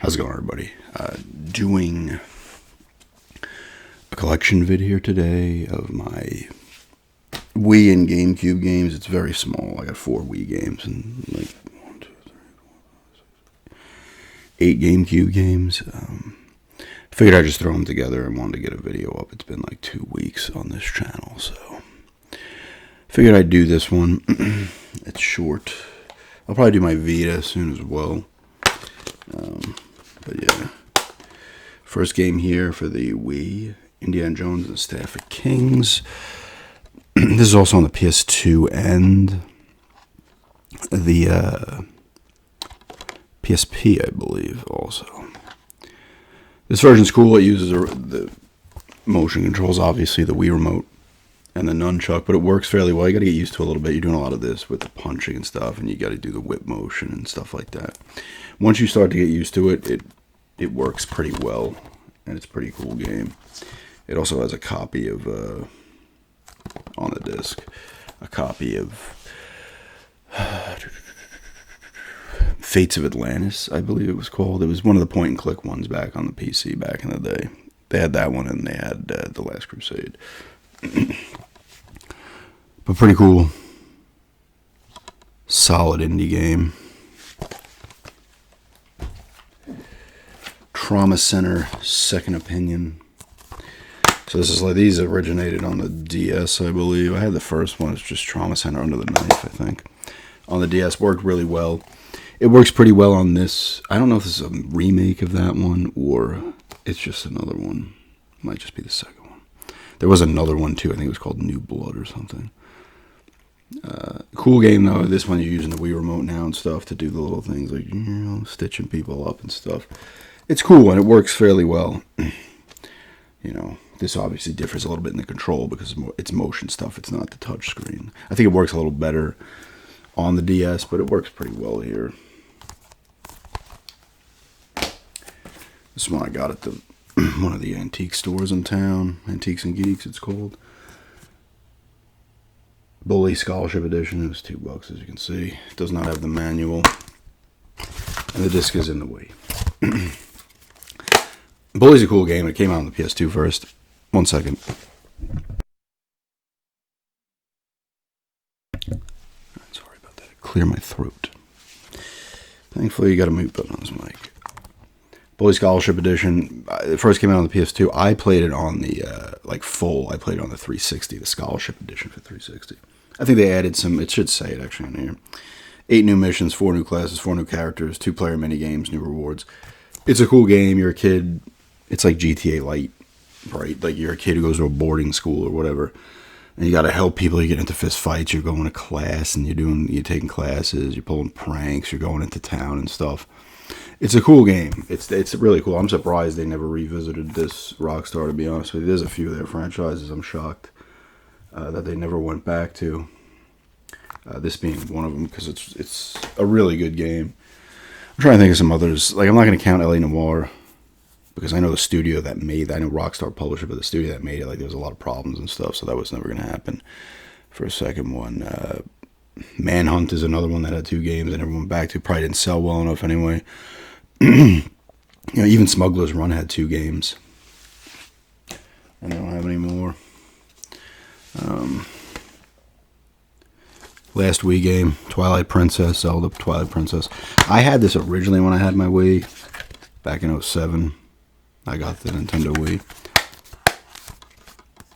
How's it going, everybody? Doing a collection vid here today of my Wii and Gamecube games. It's very small. I got 4 Wii games and like 1, 2, 3, 4, 5, 6, 8 GameCube games. Figured I'd just throw them together and wanted to get a video up. It's been like 2 weeks on this channel, so figured I'd do this one. It's short. I'll probably do my Vita soon as well. But yeah, first game here for the Wii, Indiana Jones and the Staff of Kings. This is also on the PS2 and the PSP, I believe, also. This version's cool. It uses the motion controls, obviously, the Wii remote and the nunchuck, but it works fairly well. You got to get used to it a little bit. You're doing a lot of this with the punching and stuff, and you got to do the whip motion and stuff like that. Once you start to get used to it, it works pretty well, and it's a pretty cool game. It also has a copy of, on the disc, a copy of Fates of Atlantis, I believe it was called. It was one of the point-and-click ones back on the PC back in the day. They had that one, and they had The Last Crusade. But pretty cool. Solid indie game. Trauma Center Second Opinion. So this is like, these originated on the DS, I believe. I had the first one. It's just Trauma Center Under the Knife, I think. On the DS, worked really well. It works pretty well on this. I don't know if this is a remake of that one or it's just another one. Might just be the second one. There was another one too. I think it was called New Blood or something. Cool game though. This one you're using the Wii remote now and stuff to do the little things like, you know, stitching people up and stuff. It's cool and it works fairly well. You know, this obviously differs a little bit in the control because it's motion stuff. It's not the touch screen. I think it works a little better on the DS, but it works pretty well here. This one I got at the one of the antique stores in town. Antiques and Geeks, it's called. Bully Scholarship Edition. It was $2, as you can see. It does not have the manual. And the disc is in the Wii. Bully's a cool game. It came out on the PS2 first. 1 second. Sorry about that. Clear my throat. Thankfully, you got a mute button on this mic. Bully Scholarship Edition. It first came out on the PS2. I played it on the, full. I played it on the 360, the Scholarship Edition for 360. I think they added some, it should say it actually in here. 8 new missions, 4 new classes, 4 new characters, 2-player mini-games, new rewards. It's a cool game. You're a kid. It's like GTA Lite, right? Like you're a kid who goes to a boarding school or whatever. And you got to help people. You get into fist fights. You're going to class and you're taking classes. You're pulling pranks. You're going into town and stuff. It's a cool game. It's really cool. I'm surprised they never revisited this Rockstar, to be honest with you. There's a few of their franchises I'm shocked that they never went back to. This being one of them, because it's a really good game. I'm trying to think of some others. Like, I'm not going to count L.A. Noire, because I know the studio that made that. I know Rockstar published it, but the studio that made it, like, there was a lot of problems and stuff, so that was never going to happen for a second one. Manhunt is another one that had 2 games I never went back to. Probably didn't sell well enough anyway. You know, even Smuggler's Run had 2 games. And they don't have any more. Last Wii game, Twilight Princess, Zelda Twilight Princess. I had this originally when I had my Wii back in 2007. I got the Nintendo Wii.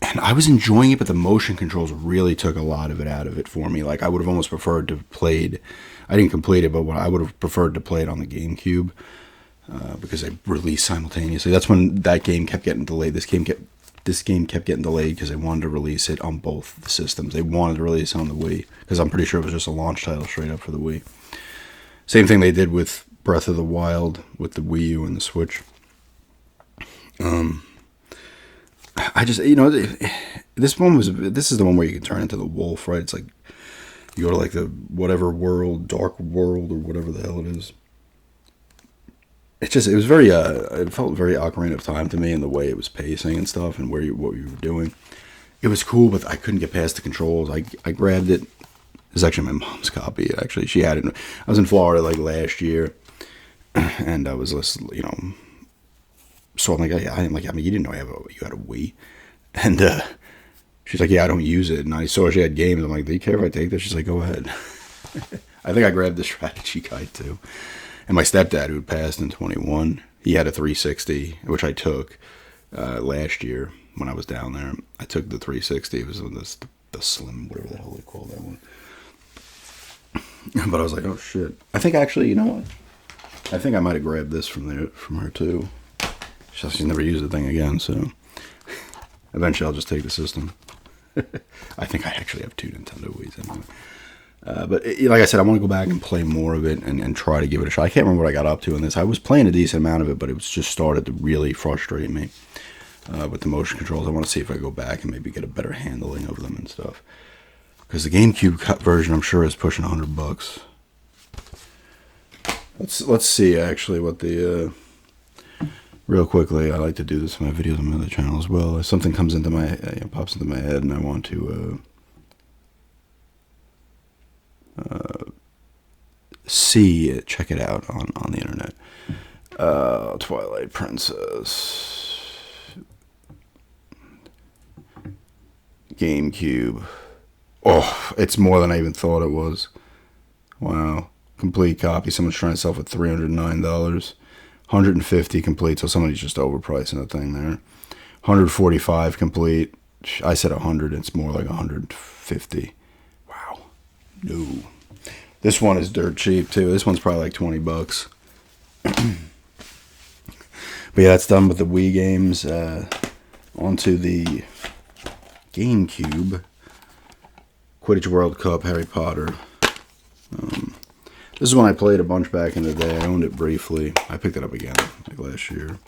And I was enjoying it, but the motion controls really took a lot of it out of it for me. Like, I would have almost preferred to have played, I didn't complete it, but I would have preferred to play it on the GameCube because they released simultaneously. That's when that game kept getting delayed. This game kept getting delayed because they wanted to release it on both the systems. They wanted to release it on the Wii because I'm pretty sure it was just a launch title straight up for the Wii. Same thing they did with Breath of the Wild with the Wii U and the Switch. I just, you know, this is the one where you can turn into the wolf, right? It's like you go to like the whatever world, dark world, or whatever the hell it is. It was very, it felt very Ocarina of Time to me in the way it was pacing and stuff and what you were doing. It was cool, but I couldn't get past the controls. I grabbed it. It's actually my mom's copy, actually. She had it. I was in Florida like last year, and I was listening, so I'm like, yeah, I'm like, I mean, you didn't know you had a Wii, and she's like, yeah, I don't use it, and I saw she had games. I'm like, do you care if I take this? She's like, go ahead. I think I grabbed the strategy guide too, and my stepdad, who passed in 21, he had a 360, which I took last year when I was down there. I took the 360. It was on the slim, whatever the hell they call that one. But I was like, oh shit. I think actually, you know what? I think I might have grabbed this from her too. She's never used the thing again, so eventually I'll just take the system. I think I actually have 2 Nintendo Wiis anyway. But like I said, I want to go back and play more of it and try to give it a shot. I can't remember what I got up to in this. I was playing a decent amount of it, but it was just started to really frustrate me with the motion controls. I want to see if I go back and maybe get a better handling of them and stuff. Because the GameCube cut version, I'm sure, is pushing $100. Let's see actually what the real quickly. I like to do this in my videos on my other channel as well. If something comes into pops into my head, and I want to see it, check it out on the internet. Twilight Princess, GameCube. Oh, it's more than I even thought it was. Wow. Complete copy. Someone's trying to sell for $309. 150 complete, so somebody's just overpricing the thing there. 145 complete. I said 100. It's more like 150. Wow. No. This one is dirt cheap too. This one's probably like $20. But yeah, that's done with the Wii games. Onto the GameCube. Quidditch World Cup, Harry Potter. This is one I played a bunch back in the day. I owned it briefly. I picked it up again like last year.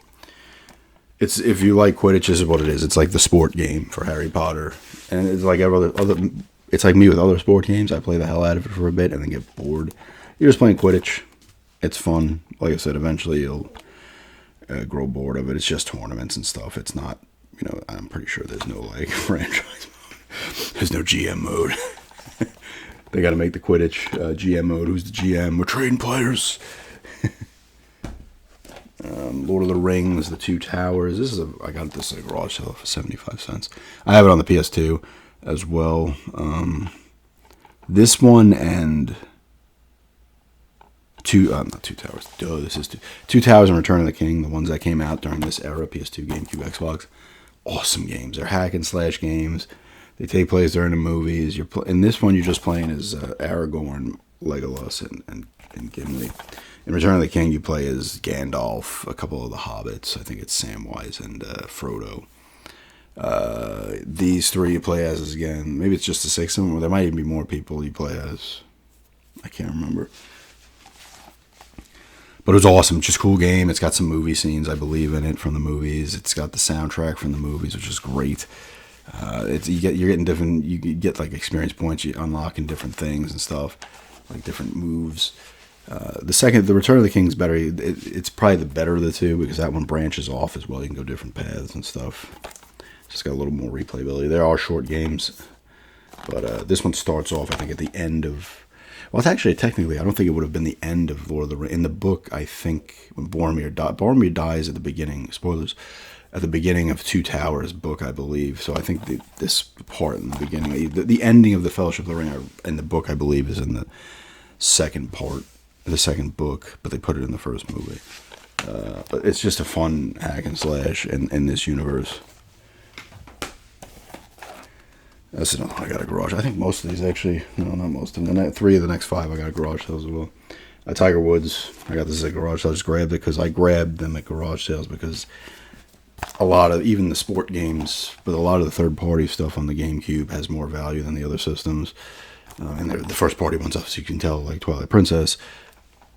It's, if you like Quidditch, this is what it is. It's like the sport game for Harry Potter, and it's like every other. It's like me with other sport games. I play the hell out of it for a bit and then get bored. You're just playing Quidditch. It's fun. Like I said, eventually you'll grow bored of it. It's just tournaments and stuff. It's not. I'm pretty sure there's no like franchise mode. There's no GM mode. They got to make the Quidditch GM mode. Who's the GM? We're trading players. Lord of the Rings, The Two Towers. I got this at a garage sale for 75 cents. I have it on the PS2 as well. This one and not Two Towers. This is Two Towers and Return of the King. The ones that came out during this era, PS2, GameCube, Xbox. Awesome games. They're hack and slash games. They take place during the movies. In this one, you're just playing as Aragorn, Legolas, and Gimli. In Return of the King, you play as Gandalf, a couple of the hobbits. I think it's Samwise and Frodo. These three you play as again. Maybe it's just the 6 of them, or there might even be more people you play as. I can't remember. But it was awesome. Just a cool game. It's got some movie scenes, I believe, in it from the movies. It's got the soundtrack from the movies, which is great. You're getting different. You get like experience points. You unlock in different things and stuff, like different moves. The Return of the King is better. It's probably the better of the two because that one branches off as well. You can go different paths and stuff. It's just got a little more replayability. There are short games, but this one starts off, I think, at the end of. Well, it's actually technically, I don't think it would have been the end of Lord of the Rings. In the book, I think when Boromir dies at the beginning. Spoilers. At the beginning of Two Towers book, I believe. So I think this part in the beginning, the ending of the Fellowship of the Ring in the book, I believe, is in the second part, the second book, but they put it in the first movie. But it's just a fun hack and slash in this universe. That's another one I got a garage. I think most of these actually, no, not most of them. 3 of the next 5 I got a garage sales as well. Tiger Woods, I got this at garage sales. I just grabbed it because I grabbed them at garage sales because a lot of, even the sport games, but a lot of the third-party stuff on the GameCube has more value than the other systems. And the first-party ones, obviously, you can tell, like Twilight Princess,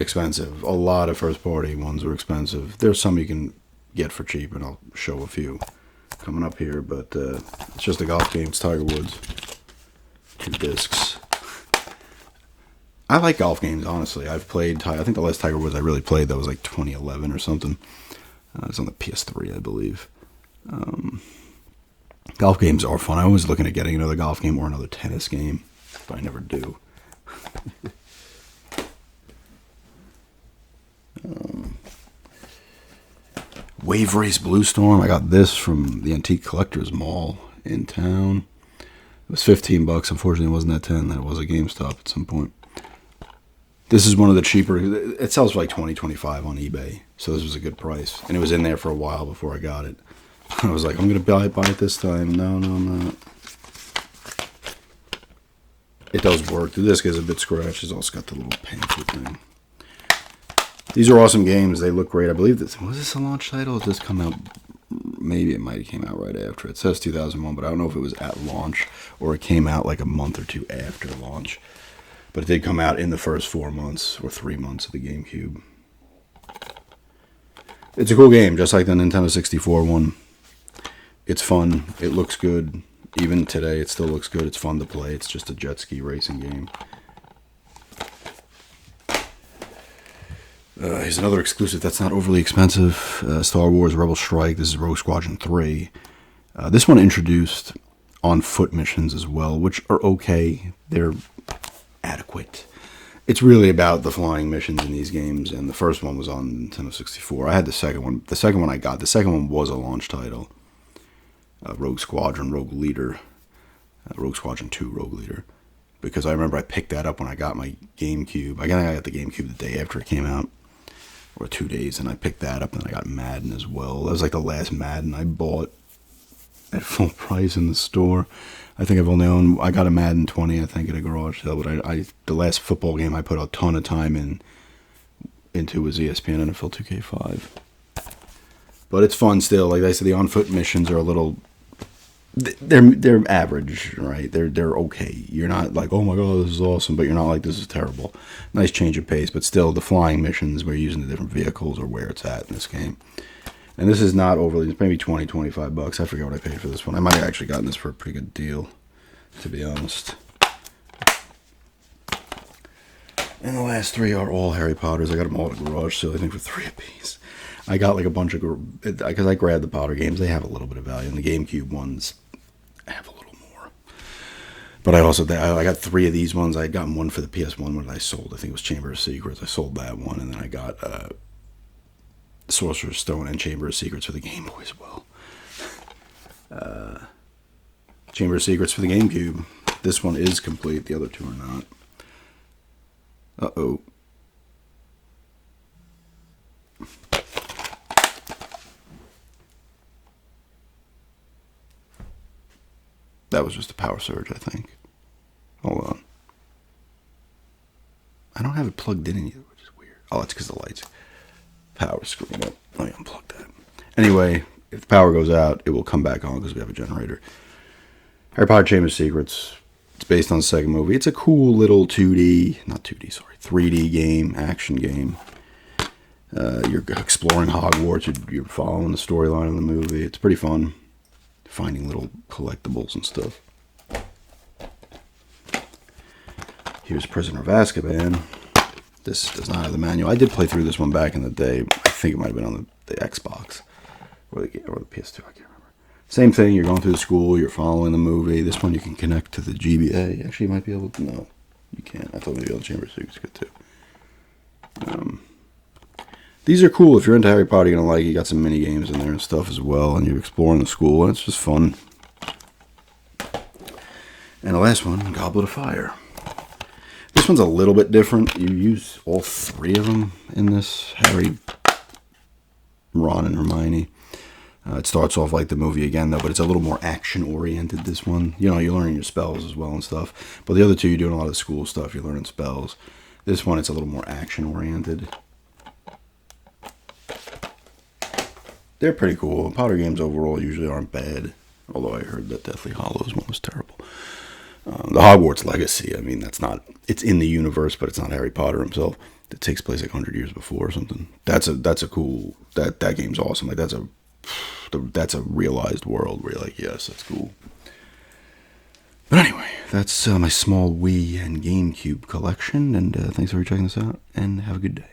expensive. A lot of first-party ones are expensive. There's some you can get for cheap, and I'll show a few coming up here. But it's just a golf game. It's Tiger Woods. 2 discs. I like golf games, honestly. I've played, I think the last Tiger Woods I really played, that was like 2011 or something. It's on the PS3, I believe. Golf games are fun. I'm always looking at getting another golf game or another tennis game, but I never do. Wave Race Blue Storm. I got this from the Antique Collectors Mall in town. It was $15. Unfortunately, it wasn't at 10. That was a GameStop at some point. This is one of the cheaper. It sells for like $20, $25 on eBay. So this was a good price. And it was in there for a while before I got it. I was like, I'm going to buy it this time. No, I'm not. It does work. The disc is a bit scratched. It's also got the little pamphlet thing. These are awesome games. They look great. I believe this was this a launch title? Did this come out? Maybe it might have came out right after. It says 2001, but I don't know if it was at launch or it came out like a month or two after launch. But it did come out in the first 4 months or 3 months of the GameCube. It's a cool game, just like the Nintendo 64 one. It's fun. It looks good. Even today, it still looks good. It's fun to play. It's just a jet ski racing game. Here's another exclusive that's not overly expensive. Star Wars Rebel Strike. This is Rogue Squadron 3. This one introduced on-foot missions as well, which are okay. They're adequate. It's really about the flying missions in these games, and the first one was on Nintendo 64. I had the second one. The second one I got. The second one was a launch title. Rogue Squadron, Rogue Leader. Rogue Squadron 2, Rogue Leader. Because I remember I picked that up when I got my GameCube. I got the GameCube the day after it came out. Or 2 days, and I picked that up, and I got Madden as well. That was like the last Madden I bought at full price in the store. I think I got a Madden 20, I think, at a garage sale, but the last football game I put a ton of time into was ESPN NFL 2K5. But it's fun still. Like I said, the on-foot missions are a little... They're average, right? They're okay. You're not like, oh my god, this is awesome, but you're not like, this is terrible. Nice change of pace, but still the flying missions where you're using the different vehicles or where it's at in this game. And this is not overly, it's maybe $20, $25. I forget what I paid for this one. I might have actually gotten this for a pretty good deal, to be honest. And the last three are all Harry Potters. I got them all at a garage sale, I think, for $3 apiece. I got like a bunch of, because I grabbed the Potter games, they have a little bit of value, and the GameCube ones have a little more. But I got 3 of these ones. I had gotten one for the PS1 one that I sold. I think it was Chamber of Secrets. I sold that one, and then I got Sorcerer's Stone and Chamber of Secrets for the Game Boy as well. Chamber of Secrets for the GameCube. This one is complete. The other two are not. Uh-oh. That was just a power surge, I think. Hold on. I don't have it plugged in either, which is weird. Oh, that's because the lights. Power screwing up. Let me unplug that. Anyway, if the power goes out, it will come back on because we have a generator. Harry Potter Chamber of Secrets. It's based on the second movie. It's a cool little 3D game, action game. You're exploring Hogwarts. You're following the storyline of the movie. It's pretty fun. Finding little collectibles and stuff. Here's Prisoner of Azkaban. This does not have the manual. I did play through this one back in the day. I think it might have been on the Xbox or the PS2. I can't remember. Same thing. You're going through the school. You're following the movie. This one you can connect to the GBA. Actually, you might be able to. No, you can't. I thought maybe on the Chamber of Secrets could too. These are cool. If you're into Harry Potter, you're going to like it. You got some mini games in there and stuff as well, and you're exploring the school, and it's just fun. And the last one, Goblet of Fire. This one's a little bit different. You use all 3 of them in this. Harry, Ron, and Hermione. It starts off like the movie again, though, but it's a little more action-oriented, this one. You know, you're learning your spells as well and stuff. But the other two, you're doing a lot of school stuff. You're learning spells. This one, it's a little more action-oriented. They're pretty cool. Potter games overall usually aren't bad, although I heard that Deathly Hallows one was terrible. The Hogwarts Legacy, I mean, it's in the universe, but it's not Harry Potter himself. It takes place like 100 years before or something. That's a cool, that game's awesome. Like, that's a realized world where you're like, yes, that's cool. But anyway, that's my small Wii and GameCube collection, and thanks for checking this out, and have a good day.